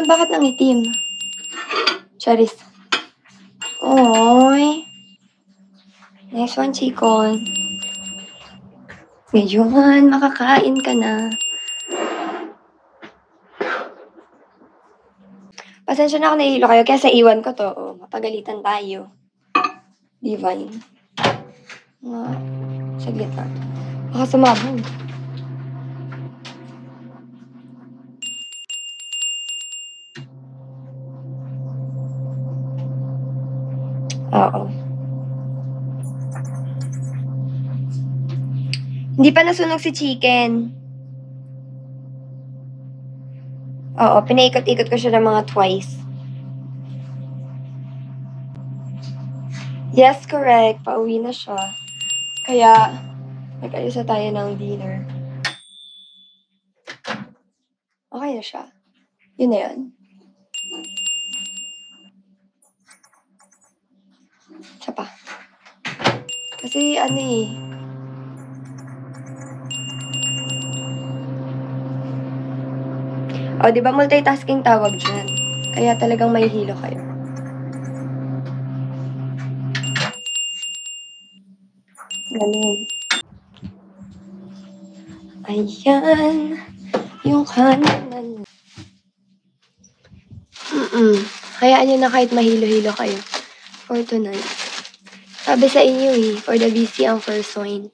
Bakit nangitim? Charis. Oy. Nice one, Chikon. Ngayon, makakain ka na. Pasensya na ako nahihilo kayo, kaya sa iwan ko to. Oh, mapagalitan tayo. Divine. Saglit na. Baka sumabog. Oo. Hindi pa nasunog si Chicken. Oo, pinaikot-ikot ko siya ng mga twice. Yes, correct. Pauwi na siya. Kaya, nag-ayos na tayo ng dinner. Okay na siya. Yun na yun. Isa pa. Kasi ano eh. O, di ba multitasking tawag dyan? Kaya talagang may hilo kayo. Ganun. Ayan. Yung kanan. Hayaan nyo na kahit mahilo-hilo kayo. For tonight. Sabi sa inyo eh, for the busy ang first wine.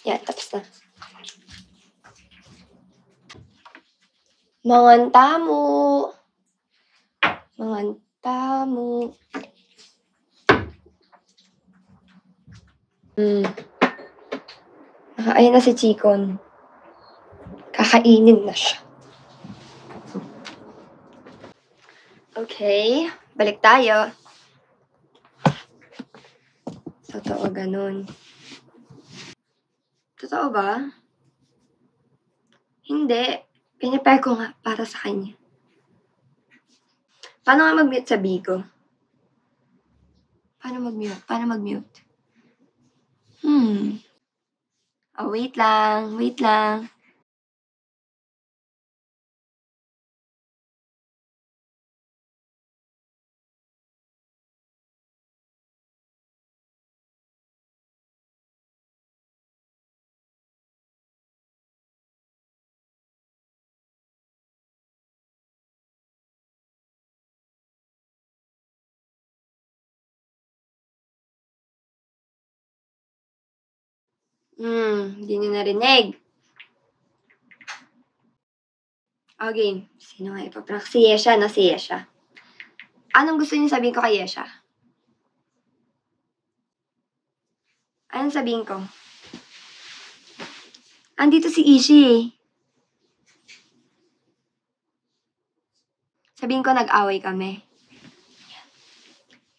Yan, tapos na. Mga tamo. Mga tamo. Ayan na si Chikon. Kakainin na siya. Okay, balik tayo. Totoo ganun. Totoo ba? Hindi. Pinipare ko nga para sa kanya. Paano nga mag-mute sa Bigo? Paano mag-mute? Oh, wait lang. Hindi niyo narinig. Okay, sino nga ipaprank? Si Yesha, no? Si Yesha. Anong gusto niyo sabihin ko kay Yesha? Anong sabihin ko? Andito si Ishi eh. Sabihin ko nag-away kami.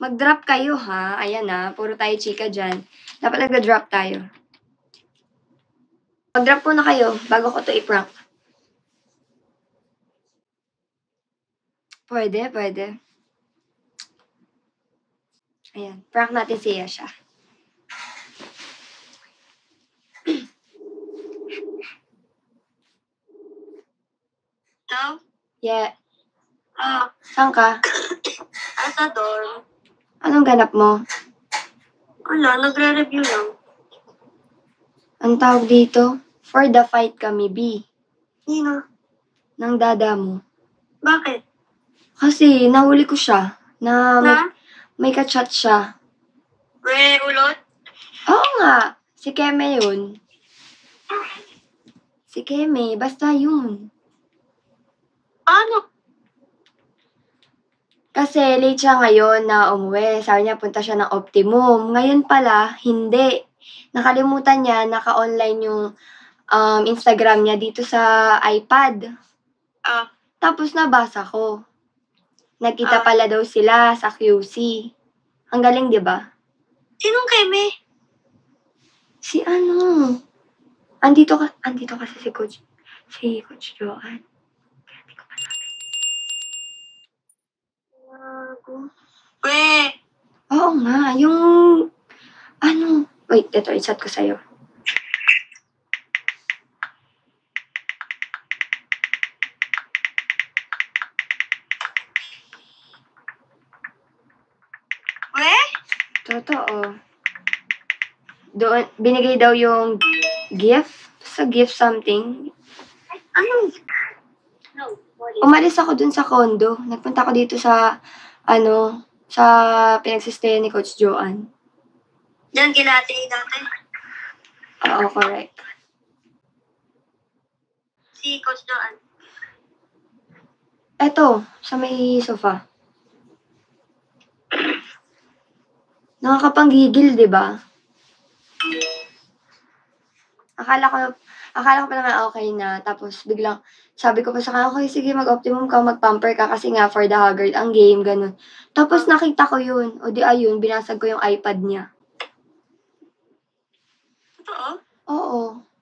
Mag-drop kayo ha. Ayan na, puro tayo chika dyan. Dapat nag-drop tayo. Mag-drop muna kayo bago ko to i-prank. Pwede. Ayan, prank natin si Yesha. Ikaw? Yeah. Saan ka? Asa dorm? Anong ganap mo? Wala, nagre-review lang. Ang tawag dito? For the fight kami, B. Nino? Nang dada mo. Bakit? Kasi nahuli ko siya na Na? may ka-chat siya. May ulot? Oo nga. Si Keme yun. Si Keme. Basta yun. Paano? Kasi late siya ngayon na umuwi. Sabi niya punta siya ng Optimum. Ngayon pala, hindi. Nakalimutan niya, naka-online yung Instagram niya dito sa iPad. Tapos nabasa ko. Nagkita pala daw sila sa QC. Ang galing, di ba? Sinong Keme? Si ano? Andito kasi si Coach Joanne. Kaya hindi ko pa sabi. Oo nga, yung wait, ito, i-chat ko sa'yo. Totoo. Doon, binigay daw yung gift. Sa gift something. Ano? No. Umalis ako dun sa condo. Nagpunta ako dito sa, sa pinagsistayan ni Coach Joanne. Diyan kilate dati. Oo, correct. Si Coach Joanne. Eto, sa may sofa. Nakakapanggigil, di ba? Akala ko pa naman okay na. Tapos biglang, sabi ko pa sa kanya, okay, sige, mag-optimum ka, mag-pamper ka kasi nga for the haggard ang game, ganun. Tapos nakita ko yun. O di ayun, binasag ko yung iPad niya. Totoo? Oo.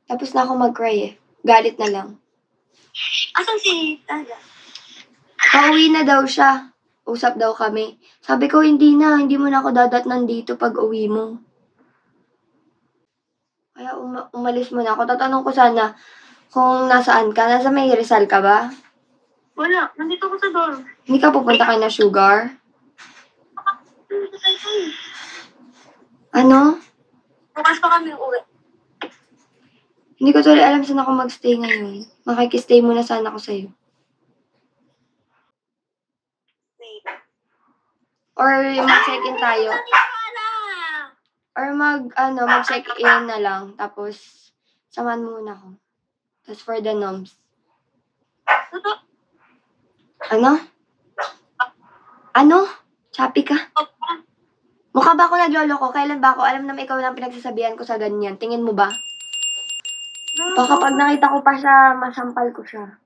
Tapos na ako mag-cry eh. Galit na lang. Asan si Taga? Pauwi na daw siya. Usap daw kami. Sabi ko, hindi mo na ako dadatnan dito pag uwi mo. Kaya umalis muna ako. Tatanong ko sana kung nasaan ka. Nasa may Rizal ka ba? Wala. Nandito ko sa dorm. Hindi ka pupunta kay na Sugar? Ano? Bukas pa kami uwi. Hindi ko tuloy alam saan ako magstay ngayon. Makikistay muna sana ako sa'yo. Wait. Or mag-check-in tayo. Wala. Or mag-check-in na lang. Tapos, samahan mo muna ako. Tapos for the noms. Totoo. Ano? Choppy ka? Mukha ba ako nagloloko? Kailan ba ako? Alam naman ikaw lang pinagsasabihan ko sa ganyan. Tingin mo ba? Baka pag nakita ko pa siya, masampal ko siya.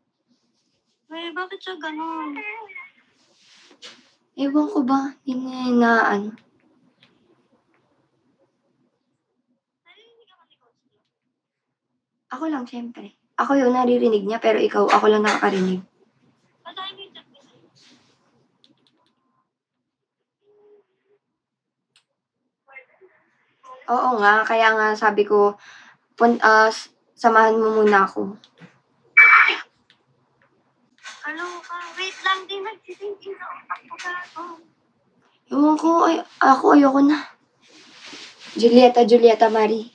Wait, bakit siya ganun? Ewan ko ba? Hindi na Ako lang, syempre. Ako yung naririnig niya, pero ikaw, ako lang nakakarinig. Oo nga, kaya nga sabi ko, samahan mo muna ako. Ano ka? Wait lang, di nagsisinking sa utak ko ka. Ewan ko, ako ayoko na. Julieta Marie.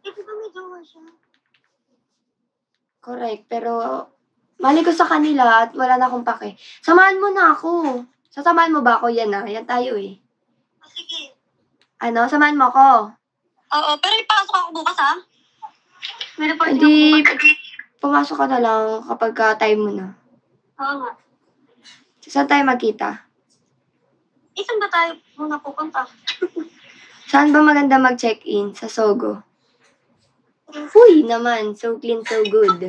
Ito ba may jowa siya? Correct, pero mali ko sa kanila at wala na akong pake. Samahan mo na ako. Sasamahan mo ba ako? Yan tayo eh. Sige. Samahan mo ako. Oo, pero ipasok ako bukas ha? May report Hindi, ako bukas. pumasok ka na lang kapag time mo na. Oo nga. Saan tayo magkita? Saan ba tayo muna pupunta? Saan ba maganda mag-check-in? Sa Sogo. Uy naman, so clean, so good.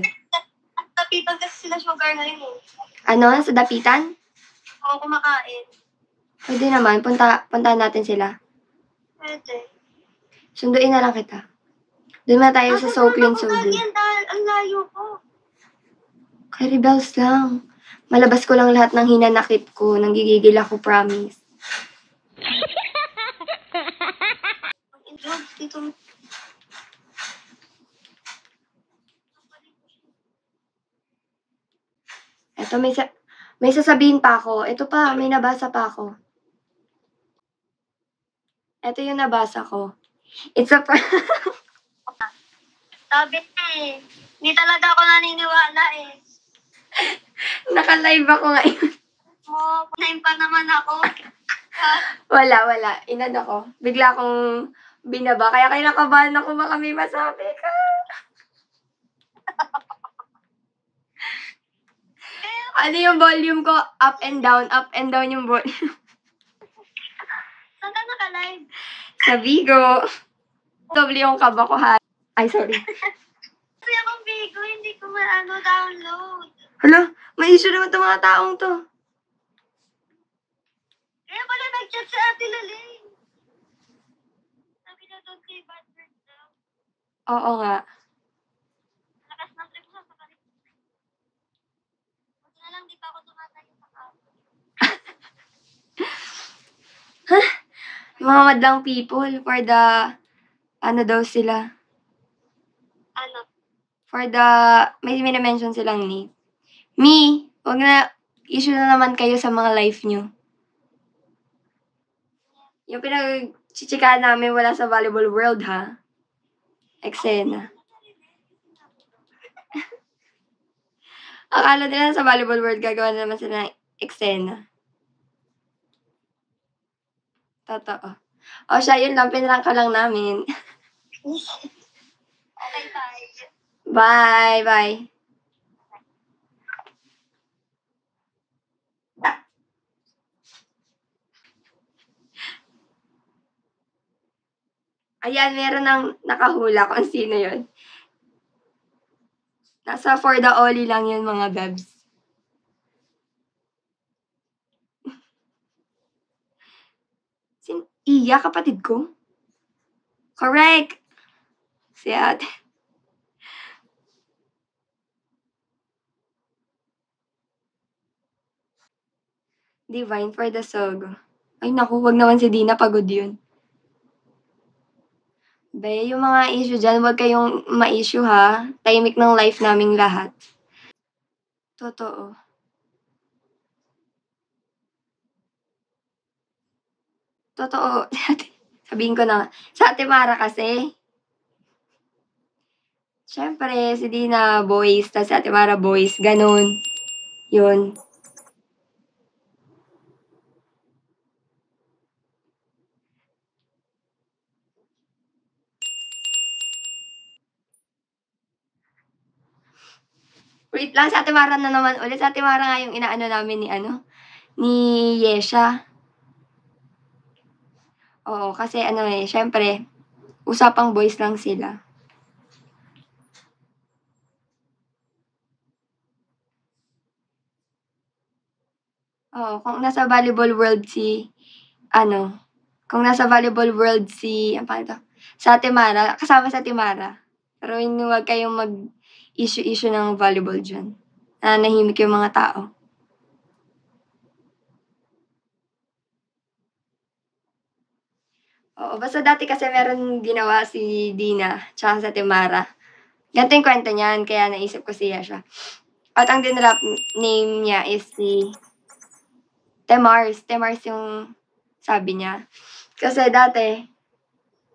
At tapitan kasi sila sugar ngayon eh. Sa Dapitan? Oo, kumakain. Pwede naman, puntahan natin sila. Pwede. Sunduin na lang kita. Doon na tayo sa So Clean, So Good. Ang layo ko. Kay Rebels lang. Malabas ko lang lahat ng hinanakit ko. Nanggigigil ako, promise. Ang jobs dito. Eto, may sasabihin pa ako. Ito pa, may nabasa pa ako. Ito yung nabasa ko. It's a Sabi eh. Hindi talaga ako naniniwala eh. Naka-live ako ngayon. Kunain pa naman ako. Wala. Inano ko. Bigla akong binaba. Kaya kinakabahan ako baka may masabi ka. Ano yung volume ko? Up and down yung volume. Saan ka naka-live? Sa Vigo. Doble yung kaba ko ha. Ay, sorry. Kasi akong Bigo, hindi ko download. Hala, may issue naman itong mga taong to. Kaya pala nag-chat sa Ate Laling. Sabi na doon kay Badbird daw. Oo nga. Lakas ng trip sa kalit. Buti na lang di pa ako tumatayo sa kapo. Mga madlang people for the, daw sila. Ano? For the, may mention silang ni. Wag na, issue na naman kayo sa mga life nyo. Yung pinag-chichikahan namin wala sa volleyball world, ha? Eksena. Akala nila sa volleyball world gagawa na naman sila ng eksena. Totoo. O siya, yun lang. Pinrank ka lang namin. Okay, bye. Bye! Bye! Ayan, meron ng nakahula kung sino yun. Nasa for the Oli lang yun, mga bebs. Iya, kapatid ko? Correct! Si ate. Divine for the Sogo. Ay naku, wag naman si Dina, pagod yun. Be, yung mga issue dyan, wag kayong ma-issue ha. Tahimik ng life naming lahat. Totoo. Totoo. Sabihin ko na, sa Ate Mara kasi. Siyempre, si Dina boys, tas si Ate Mara boys, ganun. Yun. Wait lang, si Ate Mara na naman ulit. Si Ate Mara nga yung inaano namin ni Yesha. Oo, kasi syempre, usapang boys lang sila. Oo, kung nasa volleyball world kung nasa volleyball world ano pangalan to? Sa Ate Mara, kasama sa Ate Mara. Pero huwag kayong mag-issue-issue ng volleyball diyan. Nananahimik yung mga tao. Oo, basta dati kasi meron ginawa si Dina tsaka si Ate Mara. Ganito yung kwento niyan, kaya naisip ko siya siya. At ang dinrap name niya is si Temars. Temars yung sabi niya. Kasi dati,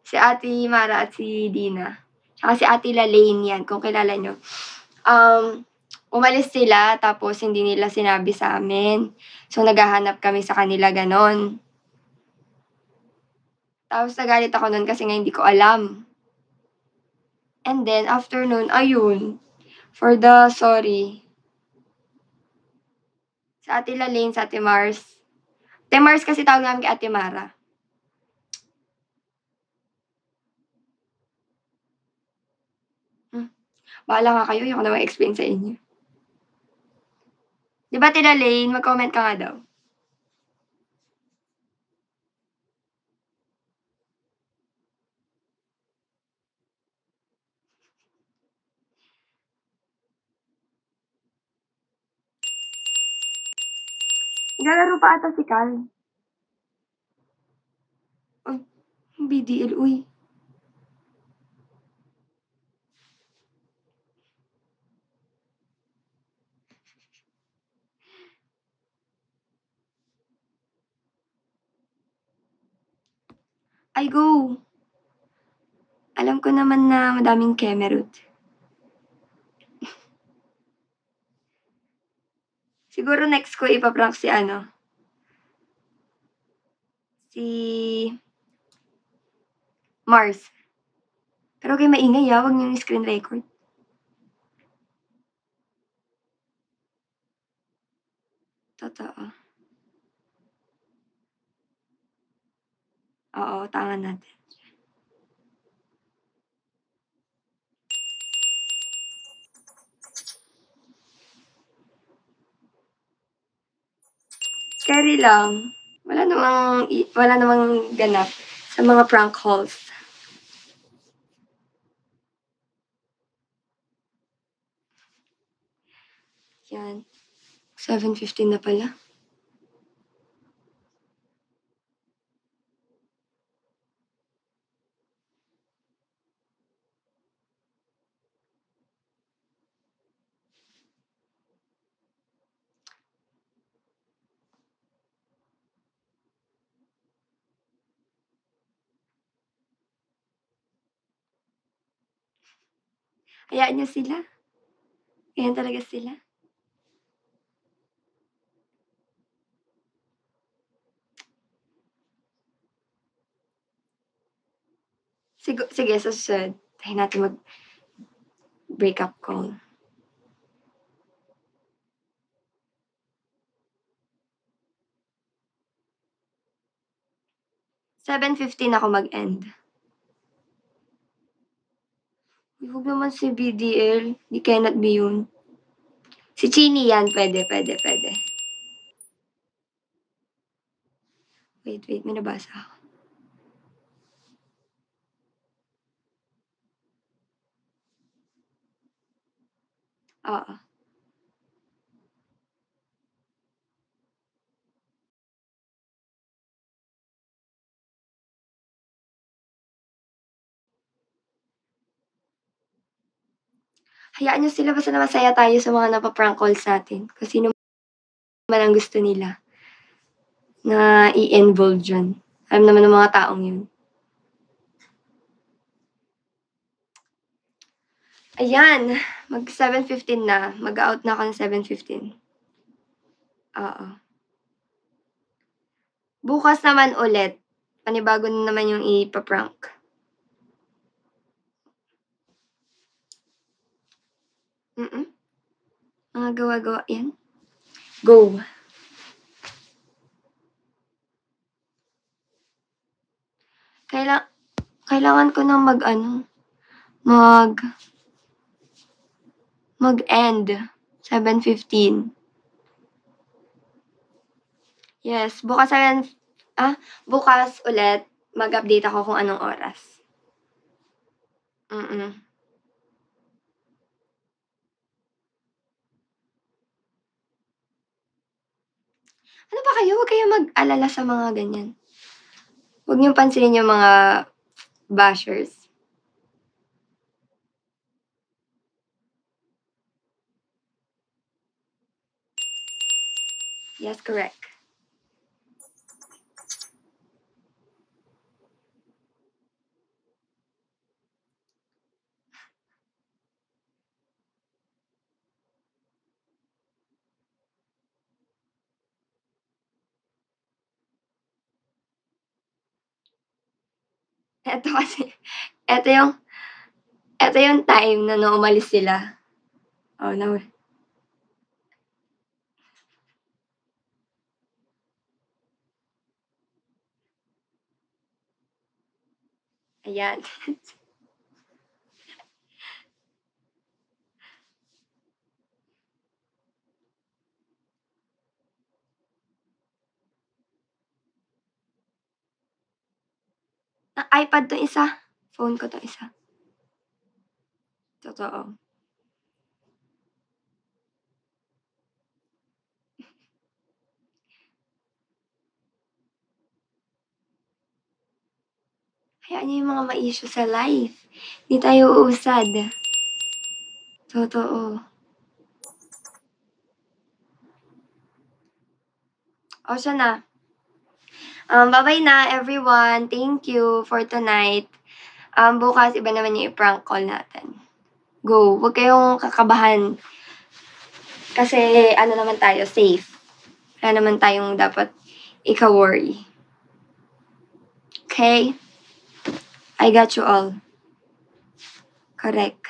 si Ate Mara at si Dina, tsaka si Ate Lalaine yan, kung kilala nyo. Umalis sila, tapos hindi nila sinabi sa amin. So, naghahanap kami sa kanila, ganon. Tapos, nagalit ako nun kasi nga hindi ko alam. And then, after nun, ayun, for the sorry, sa Ate Lalaine, sa Ate Mars. Ate Mars kasi tawag namin kay Ate Mara. Bahala nga kayo, yung ko na ma-explain sa inyo. Di ba, Ate Lalaine, mag-comment ka nga daw. Naglalaro pa ata si Cal. Ay, BDL, uy. Ay, go! Alam ko naman na madaming Kemerut. Siguro next ko ipaprank si si Mars. Pero kayo maingay wag niyong screen record. Totoo. Oo, tama natin. Carry lang. Wala namang ganap sa mga prank calls. Yan. 7:15 na pala. Hayaan niyo sila. Ganyan talaga sila. Sige sa susunod, try natin mag-breakup call. "7:15 ako mag-end." Uy, wag naman si BDL, di cannot be yun. Si Chini yan, pwede. Wait, may nabasa ako. Oo. Hayaan niyo sila basta masaya tayo sa mga napa-prank calls natin. Kung sino man ang gusto nila na i-involve diyan. Alam naman ng mga taong yun. Ayan, mag 7:15 na. Mag-a-out na ako ng 7:15. Oo. Bukas naman ulit, panibago na naman yung ipa-prank. Mga gawa-gawa yan. Go! Kailangan ko ng mag-end. 7:15. Yes, bukas ulit mag-update ako kung anong oras. Ano ba kayo? Huwag kayong mag-alala sa mga ganyan. Huwag niyong pansinin yung mga bashers. Yes, correct. Eto kasi, eto yung time na nung umalis sila. Oh, no. Ayan. iPad 'tong isa. Phone ko 'tong isa. Totoo. Hayaan niyo yung mga ma-issue sa life. Hindi tayo uusad. Totoo. O siya na. Bye-bye na everyone. Thank you for tonight. Bukas iba naman yung i-prank call natin. Go. Huwag kayong kakabahan. Kasi ano naman tayo, safe. Wala naman tayong dapat ika-worry. Okay? I got you all. Correct.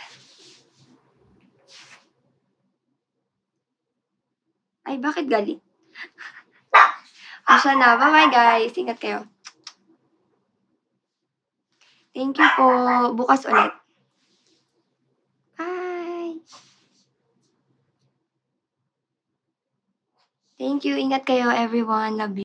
Ay, bakit galit? O siya na. Bye-bye guys. Ingat kayo. Thank you po. Bukas ulit. Bye! Thank you. Ingat kayo everyone. Love you.